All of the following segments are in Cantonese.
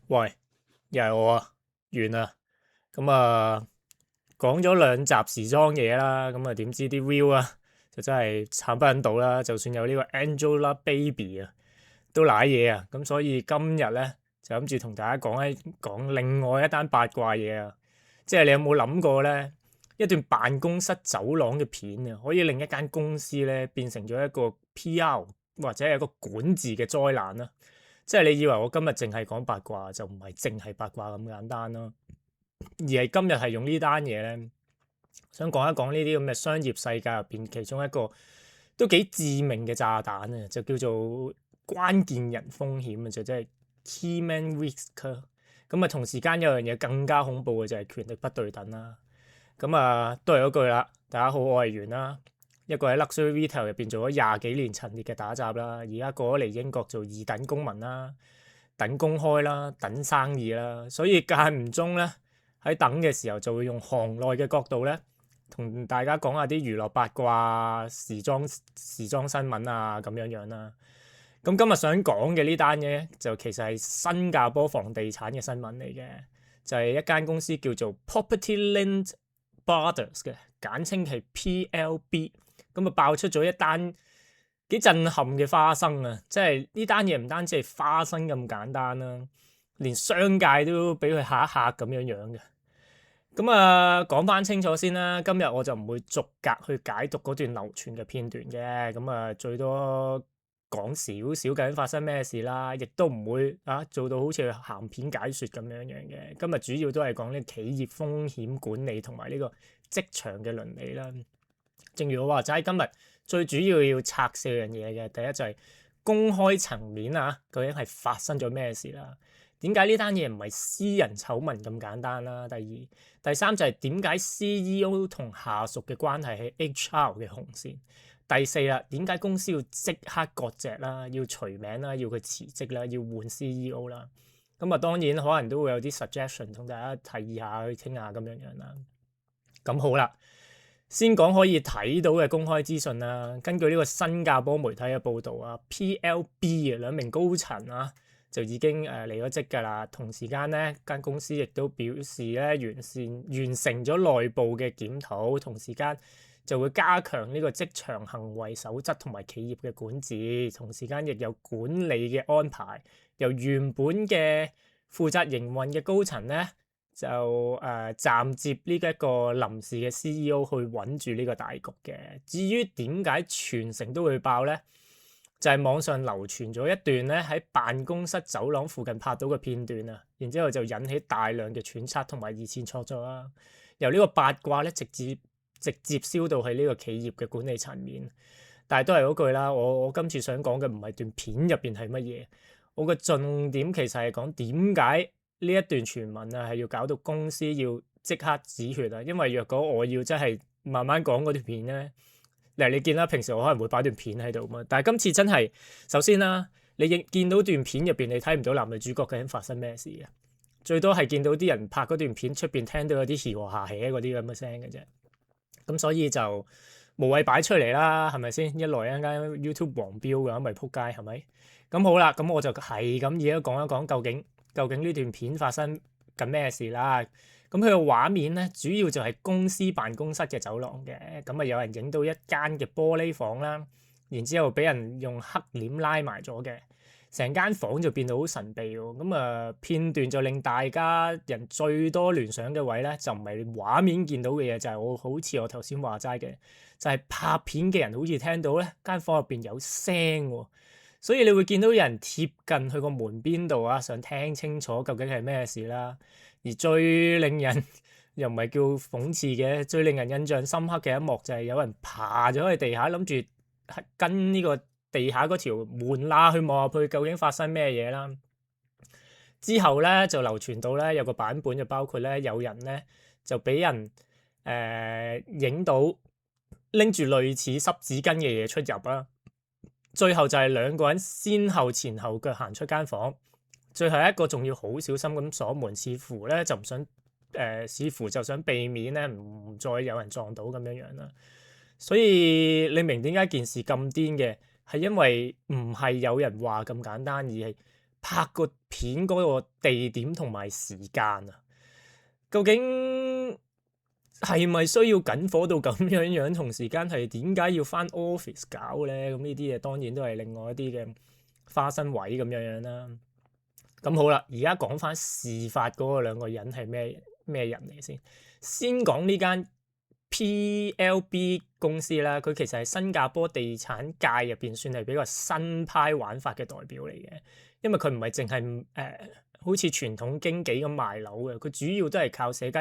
喂，又係我啊，完啦。咁啊，講咗兩集時裝嘢啦，咁啊點知啲 view 啊，就真係慘不忍睹啦。就算有呢個 Angelababy 啊，都賴嘢啊。咁所以今日咧就諗住同大家講另外一單八卦嘢啊。即係你有冇諗過咧？一段辦公室走廊嘅片啊，可以令一間公司咧變成咗一個 PR 或者係一個管治嘅災難啦。即係你以為我今日淨係講八卦，就唔係淨係八卦咁簡單咯，而係今日係用呢單嘢咧，想講一講呢啲咁嘅商業世界入邊其中一個都幾致命嘅炸彈啊，就叫做關鍵人風險啊，就即係 key man risk。咁啊，同時間有樣嘢更加恐怖嘅就係權力不對等啦。咁啊，都係嗰句啦，大家好，我係袁啦。一個喺 luxury retail 入邊做咗廿幾年陳列嘅打雜啦，而家過咗嚟英國做二等公民啦，等公開啦，等生意啦，所以間唔中咧喺等嘅時候就會用行內嘅角度咧，同大家講下啲娛樂八卦、時裝新聞啊咁樣樣啦。咁今日想講嘅呢單嘢就其實係新加坡房地產嘅新聞嚟嘅，就係一間公司叫做 Property Linked Brothers 嘅，簡稱係 PLB。咁啊爆出咗一單幾震撼嘅花生啊！即係呢單嘢唔單止係花生咁簡單啦，連商界都俾佢嚇一嚇咁樣樣嘅。咁啊，講翻清楚先啦。今日我就唔會逐格去解讀嗰段流傳嘅片段嘅。咁啊，最多講少少究竟發生咩事啦，亦都唔會做到好似鹹片解説咁樣樣嘅。今日主要都係講呢企業風險管理同埋呢個職場嘅倫理啦。正如我話齋，今日最主要拆四樣嘢嘅，第一就係公開層面啊，究竟係發生咗咩事啦？點解呢單嘢唔係私人醜聞咁簡單啦？第二、第三就係點解 CEO 同下屬嘅關係係 HR 嘅紅線？第四啦，點解公司要即刻割席啦？要除名啦？要佢辭職啦？要換 CEO 啦？咁啊，當然可能都會有啲 suggestion 同大家提議下去傾下咁樣樣啦。咁好啦。先講可以睇到嘅公開資訊啦。根據呢個新加坡媒體嘅報導啊，PLB 兩名高層啊就已經離咗職㗎啦。同時間咧，間公司亦都表示咧完成咗內部嘅檢討，同時間就會加強呢個職場行為守則同埋企業嘅管治，同時間亦有管理嘅安排，由原本嘅負責營運嘅高層咧。就暫接呢一個臨時嘅 CEO 去穩住呢個大局嘅。至於點解全城都會爆呢？就係網上流傳咗一段咧喺辦公室走廊附近拍到嘅片段啊，然之後就引起大量嘅揣測同埋二次創作啦。由呢個八卦咧直接燒到喺呢個企業嘅管理層面。但係都係嗰句啦，我今次想講嘅唔係段片入邊係乜嘢，我嘅重點其實係講點解呢一段傳聞啊，係要搞到公司要即刻止血啊！因為若果我要真係慢慢講嗰段片咧，嗱你見啦，平時我可能會擺段片喺度嘛，但係今次真係首先啦，你亦見到段片入邊你睇唔到男女主角究竟發生咩事嘅，最多係見到啲人拍嗰段片出邊聽到有啲嘻和下起嗰啲咁嘅聲嘅啫。咁所以就無謂擺出嚟啦，係咪先？一來一間 YouTube 黃標嘅，咁咪撲街係咪？咁好啦，咁我就係咁而家講一講究竟呢段片發生緊咩事啦？咁佢個畫面咧，主要就係公司辦公室嘅走廊嘅。咁啊，有人影到一間嘅玻璃房啦，然之後俾人用黑簾拉埋咗嘅，成間房就變到好神秘喎。咁啊，片段就令大家人最多聯想嘅位咧，就唔係畫面見到嘅嘢，就係我好似我頭先話齋嘅，就係拍片嘅人好似聽到咧間房入邊有聲喎。所以你會見到有人貼近去個門邊度啊，想聽清楚究竟係咩事啦。而最令人又唔係叫諷刺嘅，最令人印象深刻嘅一幕就係有人爬咗去地下，諗住跟呢個地下嗰條門罅去望下佢究竟發生咩嘢啦。之後咧就流傳到咧有個版本就包括咧有人咧就俾人影到拎住類似濕紙巾嘅嘢出入啦。最後就係兩個人先後前後腳行出間房，最後一個仲要好小心咁鎖門，似乎咧就唔想似乎就想避免咧唔再有人撞到咁樣樣啦。所以你明點解件事咁癲嘅？係因為唔係有人話咁簡單，而係拍個片嗰個地點同埋時間啊，究竟係咪需要緊火到咁樣？同時間係點解要返 office 搞咧？咁呢啲嘢當然都係另外一啲嘅花生位咁樣啦。咁好啦，而家講返事發嗰個兩個人係咩人嚟先？先講呢間 PLB 公司啦，佢其實係新加坡地產界入邊算係比較新派玩法嘅代表嚟嘅，因為佢唔係淨係好似傳統經紀咁賣樓嘅，佢主要都係靠佢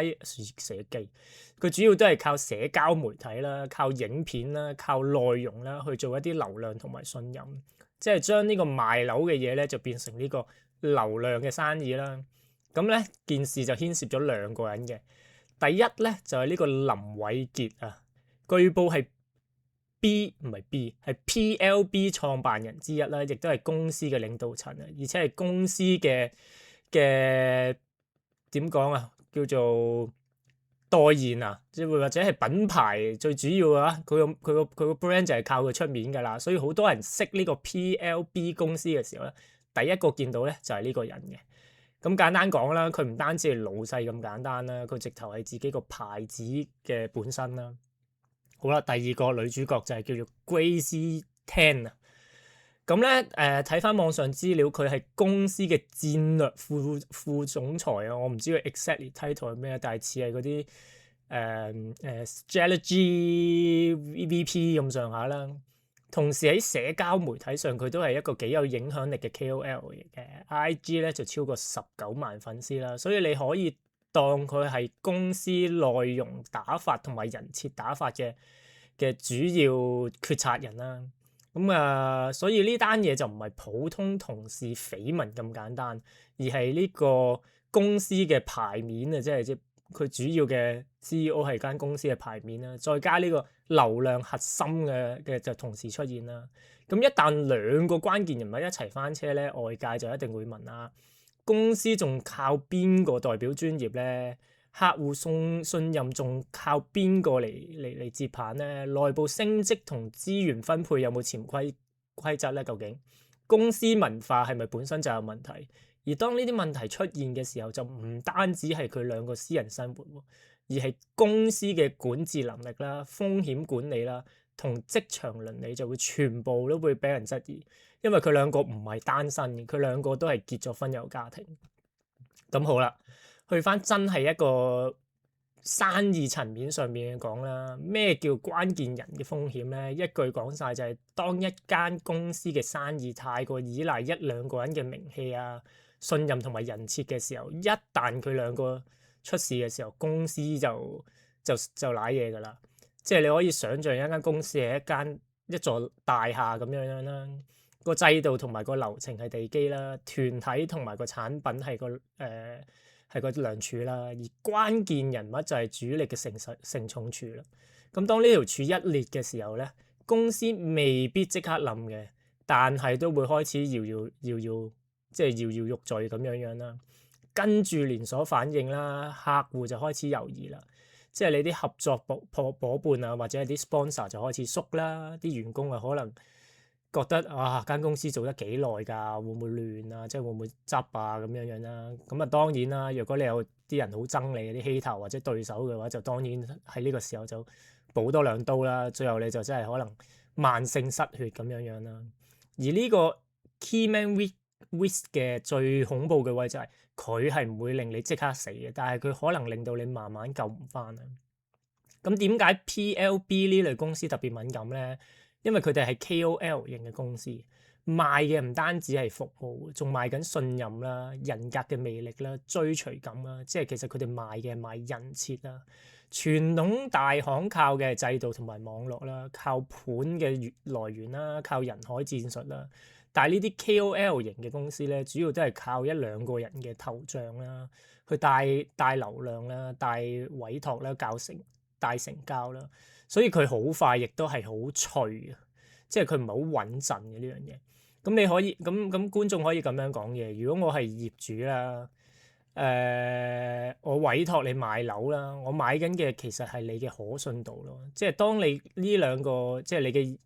主要都係靠社交媒體啦、靠影片啦、靠內容啦去做一啲流量同埋信任，即係將呢個賣樓嘅嘢咧就變成呢個流量嘅生意啦。咁咧件事就牽涉咗兩個人嘅，第一咧就係呢個林偉傑啊，據報係 PLB 創辦人之一啦，亦都係公司嘅領導層啊，而且係公司嘅點講啊，叫做代言啊，即係或者係品牌最主要啊，佢個 brand 就係靠佢出面㗎啦，所以好多人識呢個 PLB 公司嘅時候咧，第一個見到咧就係呢個人嘅。咁簡單講啦，佢唔單止係老細咁簡單啦，佢直頭係自己個牌子嘅本身啦。好啦，第二個女主角就係叫做 Grace Tan 啊。咁咧睇翻網上資料，佢係公司嘅戰略副總裁啊。我唔知佢 exactly title 係咩，但係似係嗰啲strategy VP 咁上下啦。同時喺社交媒體上，佢都係一個幾有影響力嘅 KOL 嚟嘅。IG 咧就超過19萬粉絲啦，所以你可以當佢係公司內容打法同埋人設打法嘅主要決策人啦。所以呢單嘢就唔係普通同事緋聞咁簡單，而係呢個公司嘅牌面啊，即係佢主要嘅 CEO 係間公司嘅牌面啦，再加呢個流量核心嘅就同時出現啦。咁一旦兩個關鍵人物一齊翻車咧，外界就一定會問啦：公司仲靠邊個代表專業咧？客戶信任仲靠邊個嚟接棒咧？內部升職同資源分配有冇潛規則咧？究竟公司文化係咪本身就有問題？而當呢啲問題出現嘅時候，就唔單止係佢兩個私人生活，而係公司嘅管治能力啦、風險管理啦同職場倫理就會全部都會俾人質疑，因為佢兩個唔係單身嘅，佢兩個都係結咗婚有家庭。咁好啦。去翻真係一個生意層面上面講啦，咩叫關鍵人嘅風險咧？一句講晒就係當一間公司嘅生意太過依賴一兩個人嘅名氣啊、信任同埋人設嘅時候，一旦佢兩個出事嘅時候，公司就瀨嘢㗎啦。即係你可以想像一間公司係一座大廈咁樣啦，個制度同埋個流程係地基啦，團體同埋個產品係個梁柱啦，而關鍵人物就係主力嘅承重柱啦。咁當呢條柱一裂嘅時候咧，公司未必即刻冧嘅，但係都會開始搖搖欲墜咁樣啦。跟住連鎖反應啦，客戶就開始猶豫啦，即係你啲合作夥伴啊，或者係啲 sponsor 就開始縮啦，啲員工啊可能覺得間公司做得幾耐㗎，會唔會亂啊？即係會唔會執啊？咁樣啦。咁啊當然啦，若果你有啲人好憎你啲 hater 或者對手嘅話，就當然喺呢個時候就補多兩刀啦。最後你就真係可能慢性失血咁樣啦。而呢個 Keyman Risk 嘅最恐怖嘅位就係佢係唔會令你即刻死嘅，但係佢可能令到你慢慢救唔翻啊。咁點解 PLB 呢類公司特別敏感咧？因為佢哋係 KOL 型嘅公司，賣嘅唔單止係服務，仲賣緊信任啦、人格嘅魅力啦、追隨感啦，即係其實佢哋賣嘅係賣人設啦。傳統大行靠嘅係制度同埋網絡啦，靠盤嘅來源啦，靠人海戰術啦。但係呢啲 KOL 型嘅公司咧，主要都係靠一兩個人嘅頭像啦，去帶流量啦、帶委託啦、帶成交啦。所以佢好快，亦都係好脆啊！即係佢唔係好穩陣嘅呢樣嘢。咁你可以咁觀眾可以咁樣講嘅。如果我係業主啦，我委託你買樓啦，我買緊嘅其實係你嘅可信度咯。即係當你呢兩個即係你嘅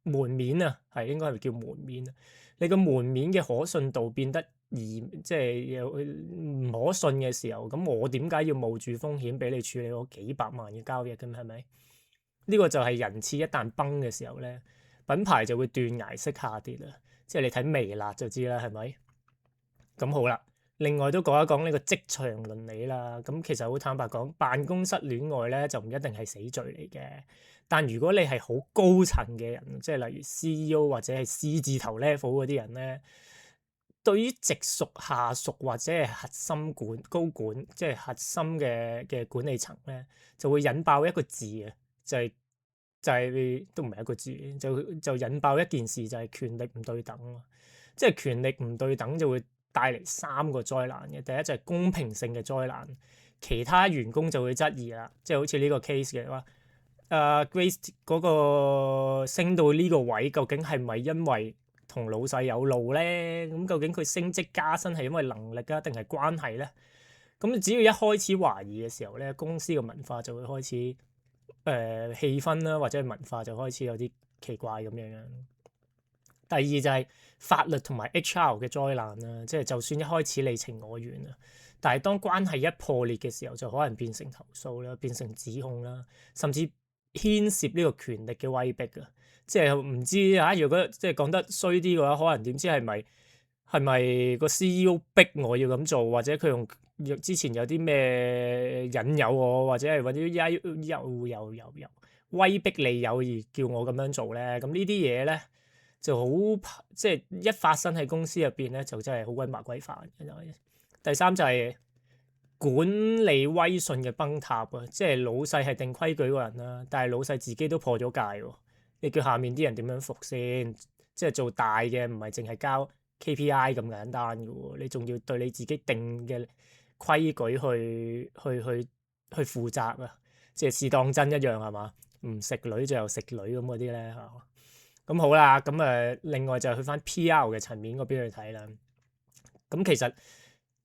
門面啊，係應該係叫門面啊。你個門面嘅可信度變得即係有唔可信嘅時候，咁我點解要冒住風險俾你處理我幾百萬嘅交易咁？係咪？呢個就係人設一旦崩嘅時候咧，品牌就會斷崖式下跌啦。即係你睇微辣就知啦，係咪？咁好啦，另外都講一講呢個職場倫理啦。咁其實好坦白講，辦公室戀愛咧就唔一定係死罪嚟嘅。但如果你係好高層嘅人，即係例如 CEO 或者係 C 字頭 level 嗰啲人咧，對於直屬下屬或者係核心高管，即係核心嘅管理層咧，就會引爆一個字嘅，就係都唔係一個字，就引爆一件事，就係權力唔對等咯。即係權力唔對等就會帶嚟3個災難嘅。第一就係公平性嘅災難，其他員工就會質疑啦。即係好似呢個 case 嘅話，Grace 嗰個升到呢個位，究竟係咪因為同老細有路咧？咁究竟佢升職加薪係因為能力啊，定係關係咧？咁只要一開始懷疑嘅時候咧，公司嘅文化就會開始氣氛啦，或者文化就開始有啲奇怪咁樣。第二就係法律同埋 HR 嘅災難啦，即係就算一開始你情我願啊，但係當關係一破裂嘅時候，就可能變成投訴啦，變成指控啦，甚至牽涉呢個權力嘅威逼啊！即係唔知啊，如果即係講得衰啲嘅話，可能點知係咪個 CEO 逼我要咁做，或者佢用之前有啲咩引誘我，或者係揾啲威逼利誘而叫我咁樣做咧？咁呢啲嘢咧就好，即係一發生喺公司入邊咧，就真係好鬼麻鬼煩。第三就係管理威信嘅崩塌啊！即係老細係定規矩個人啦，但係老細自己都破咗戒喎。你叫下面啲人點樣服先？即係做大嘅唔係淨係交 KPI 咁簡單嘅喎，你仲要對你自己定嘅規矩去負責啊！即係試當真一樣係嘛？唔食女就又食女咁嗰啲咧嚇。咁好啦，咁另外就去翻 PR 嘅層面嗰邊去睇啦。咁其實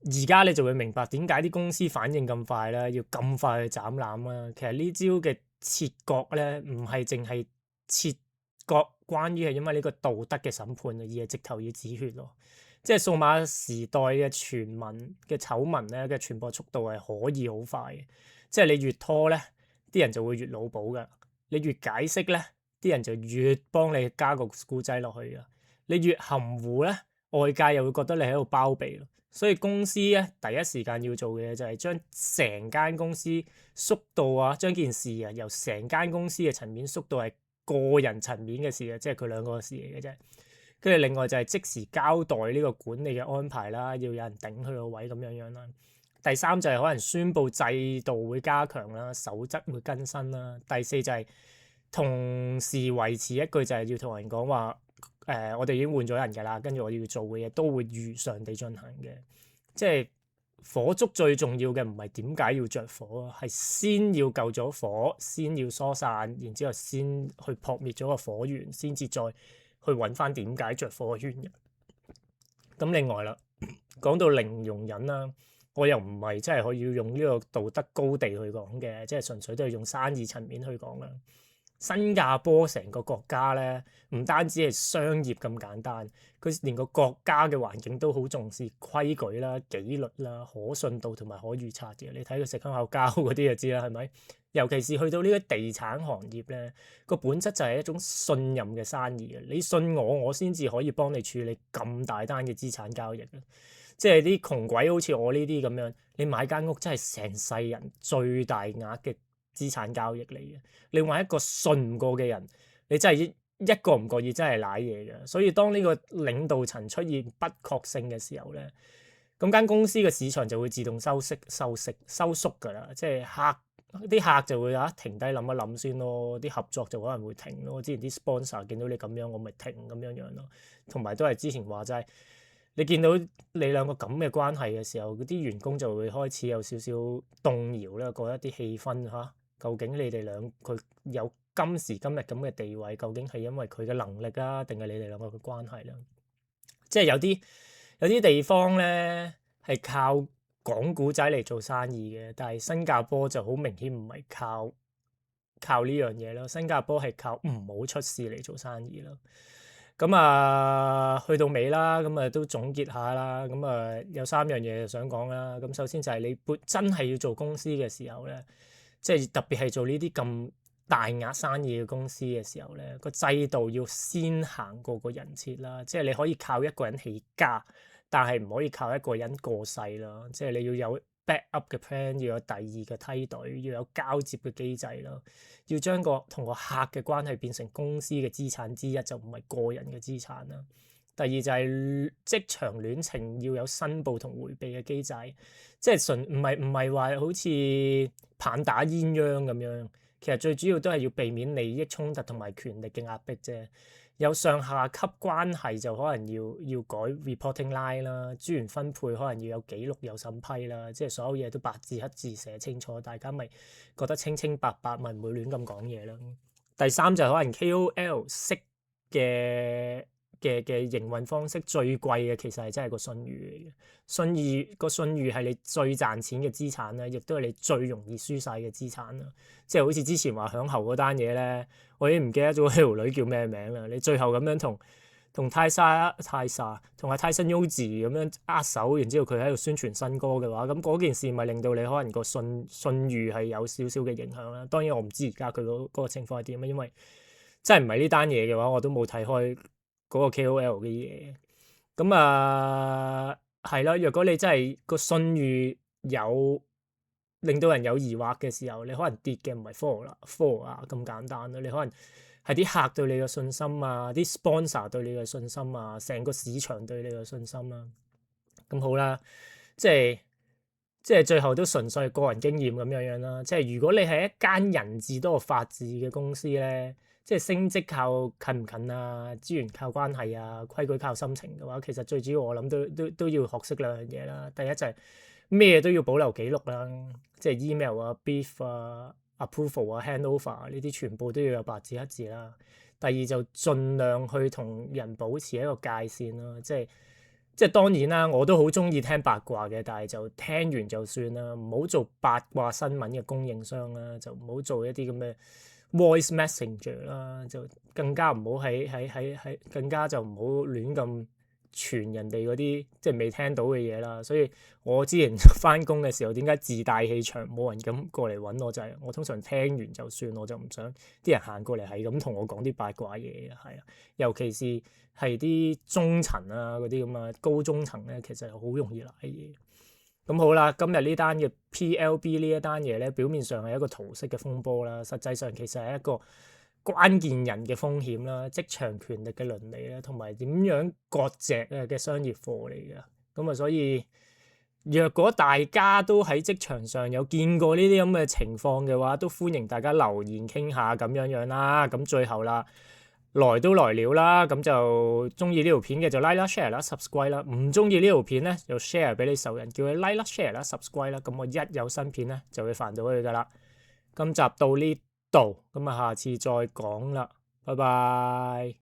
而家你就會明白點解啲公司反應咁快啦，要咁快去斬纜啦。其實呢招嘅切割咧，唔係淨係切割關於係因為呢個道德嘅審判啊，而係直頭要止血咯。即係數碼時代嘅傳聞嘅醜聞咧嘅傳播速度係可以好快嘅。即係你越拖咧，啲人就會越腦補噶；你越解釋咧，啲人就越幫你加個故仔落去噶。你越含糊咧，外界又會覺得你喺度包庇咯。所以公司咧第一時間要做嘅嘢就係將成間公司縮到啊，將件事啊由成間公司嘅層面縮到係個人層面嘅事啊，即係佢兩個事嚟嘅啫。跟住另外就係即時交代呢個管理嘅安排啦，要有人頂佢個位咁樣啦。第三就係可能宣佈制度會加強啦，守則會更新啦。第四就係同時維持一句就係要同人講話，我哋已經換咗人㗎啦，跟住我要做嘅嘢都會如常地進行嘅。即係火燭最重要嘅唔係點解要着火啊，係先要救咗火，先要疏散，然之後先去撲滅咗個火源，先至再去揾翻點解着火嘅原因。咁另外啦，講到零容忍啦，我又唔係真係可以用呢個道德高地去講嘅，即係純粹都係用生意層面去講啦。新加坡成個國家咧，唔單止係商業咁簡單，佢連個國家嘅環境都好重視規矩啦、紀律啦、可信度同埋可預測嘅。你睇佢食香口膠嗰啲就知啦，係咪？尤其是去到呢個地產行業咧，個本質就係一種信任嘅生意啊！你信我，我先至可以幫你處理咁大單嘅資產交易啊！即係啲窮鬼好似我呢啲咁樣，你買間屋真係成世人最大額嘅資產交易嚟嘅。你話一個信唔過嘅人，你真係一個唔覺意真係瀨嘢嘅。所以當呢個領導層出現不確性嘅時候咧，咁間公司嘅市場就會自動收縮㗎啦。即係啲客就會停低諗一諗先咯，啲合作就可能會停咯。之前啲 sponsor 見到你咁樣，我咪停咁樣咯。同埋都係之前話齋，你見到你兩個咁嘅關係嘅時候，嗰啲員工就會開始有少少動搖啦，覺得啲氣氛嚇。究竟你哋佢有今時今日咁嘅地位，究竟係因為佢嘅能力啊，定係你哋兩個嘅關係啦？即係有啲地方咧係靠講古仔嚟做生意嘅，但係新加坡就好明顯唔係靠呢樣嘢咯。新加坡係靠唔好出事嚟做生意咯。咁啊，去到尾啦，咁啊都總結下啦。咁啊有3樣嘢想講啦。咁首先就係你真係要做公司嘅時候咧，即係特別係做呢啲咁大額生意嘅公司嘅時候咧，個制度要先行過個人設啦。即係你可以靠一個人起家，但係唔可以靠一個人過世啦。即係你要有 backup 嘅 plan，要有第二個梯隊，要有交接嘅機制啦。要將同個客嘅關係變成公司嘅資產之一，就唔係個人嘅資產啦。第二就係職場戀情要有申報同迴避嘅機制，即係唔係話好似棒打鴛鴦咁樣。其實最主要都係要避免利益衝突同埋權力嘅壓迫啫。有上下級關係就可能要改 reporting line 啦，資源分配可能要有記錄有審批啦，即係所有嘢都白字黑字寫清楚，大家咪覺得清清白白，咪唔會亂咁講嘢啦。第三就係可能 KOL 式嘅營運方式最貴嘅，其實係真係個信譽嚟嘅。信譽係你最賺錢嘅資產啦，亦都係你最容易輸晒嘅資產啦。即係好似之前話響喉嗰單嘢咧，我已經唔記得咗條女叫咩名啦。你最後咁樣同泰莎同阿泰森 Uzi 咁樣握手，然之後佢喺度宣傳新歌嘅話，咁嗰件事咪令到你可能個信譽係有少少嘅影響啦。當然我唔知而家佢嗰個情況係點啊，因為真係唔係呢單嘢嘅話，我都冇睇開嗰個 KOL 嘅嘢。咁係啦，若果你真係個信譽有令到人有疑惑嘅時候，你可能跌嘅唔係 follow 啊咁簡單啦，你可能係啲客對你嘅信心啊，啲 sponsor 對你嘅信心啊，成個市場對你嘅信心啦。咁好啦，即係最後都純粹係個人經驗咁樣啦。即係如果你係一間人治多過法治嘅公司咧，即係升職靠近唔近啊，資源靠關係啊，規矩靠心情嘅話，其實最主要我諗都要學識兩樣嘢啦。第一就係咩都要保留記錄啦，即係 email 啊、brief 啊、approval 啊、handover 呢啲全部都要有白紙黑字啦。第二就盡量去同人保持一個界線啦，即係當然啦，我都好中意聽八卦嘅，但係就聽完就算啦，唔好做八卦新聞嘅供應商啦，就唔好做一啲咁嘅 voice messenger 啦，就更加唔好更加就唔好亂咁傳人哋嗰啲即係未聽到嘅嘢啦。所以我之前翻工嘅時候，點解自帶氣場冇人敢過嚟揾我，就係我通常聽完就算，我就唔想啲人行過嚟係咁同我講啲八卦嘢。係啊，尤其是係啲中層啊嗰啲咁啊，高中層咧，其實好容易賴嘢。咁好啦，今日呢單嘅 PLB 呢一單嘢咧，表面上係一個桃色嘅風波啦，實際上其實係一個關鍵人嘅風險啦，職場權力嘅倫理咧，同埋點樣割席嘅商業課嚟嘅。咁啊，所以若果大家都喺職場上有見過呢啲咁嘅情況嘅話，都歡迎大家留言傾下咁樣啦。咁最後啦，來都來了啦，咁就中意呢條片嘅就 like 啦、share 啦、subscribe 啦，唔中意呢條片咧就 share 俾你仇人，叫佢 like 啦、share 啦、subscribe 啦，咁我一有新片咧就會煩到佢噶啦。今集到呢度，咁啊下次再講啦，拜拜。